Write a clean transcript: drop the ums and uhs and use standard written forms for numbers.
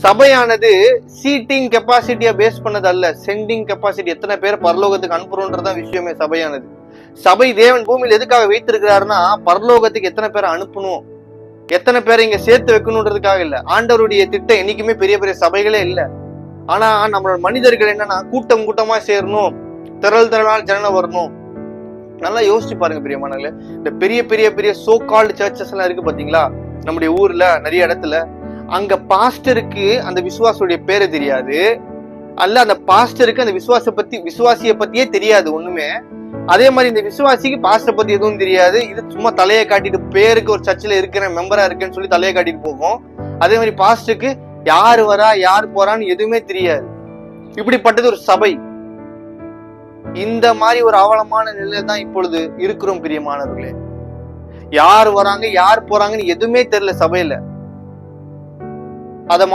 சபையானது seating கெப்பாசிட்டியா base பண்ணது அல்ல, சென்டிங் கெப்பாசிட்டி. எத்தனை பேர் பரலோகத்துக்கு அனுப்புறோன்றதான் விஷயமே சபையானது. சபை தேவன் பூமியில் எதுக்காக வைத்திருக்கிறாருன்னா பரலோகத்துக்கு எத்தனை பேரை அனுப்பணும், எத்தனை பேரை இங்க சேர்த்து வைக்கணும்ன்றதுக்காக இல்ல. ஆண்டவருடைய திட்டம் என்னைக்குமே பெரிய பெரிய சபைகளே இல்ல. ஆனா நம்மளோட மனிதர்கள் என்னன்னா கூட்டம் கூட்டமா சேரணும், திரளால் ஜனம் வரணும். நல்லா யோசிச்சு பாருங்க பிரியமானங்களே. இந்த பெரிய பெரிய பெரிய சோ கால்டு சர்ச்சஸ் எல்லாம் இருக்கு பாத்தீங்களா நம்முடைய ஊர்ல நிறைய இடத்துல. அங்க பாஸ்டருக்கு அந்த விசுவாசுடைய பேரு தெரியாது, அல்ல அந்த பாஸ்டருக்கு அந்த விசுவாசிய பத்தியே தெரியாது ஒண்ணுமே. அதே மாதிரி இந்த விசுவாசிக்கு பாஸ்டர் பத்தி எதுவும் தெரியாது. இது சும்மா தலையை காட்டிட்டு பேருக்கு ஒரு சர்ச்சில் இருக்கிற மெம்பரா இருக்கேன்னு சொல்லி தலையை காட்டிட்டு போகும். அதே மாதிரி பாஸ்டருக்கு யாரு வரா யார் போறான்னு எதுவுமே தெரியாது. இப்படிப்பட்டது ஒரு சபை. இந்த மாதிரி ஒரு அவலமான நிலையில தான் இப்பொழுது இருக்கிறோம் பிரியமானவர்களே. யார் வராங்க யார் போறாங்கன்னு எதுவுமே தெரியல சபையில. அதை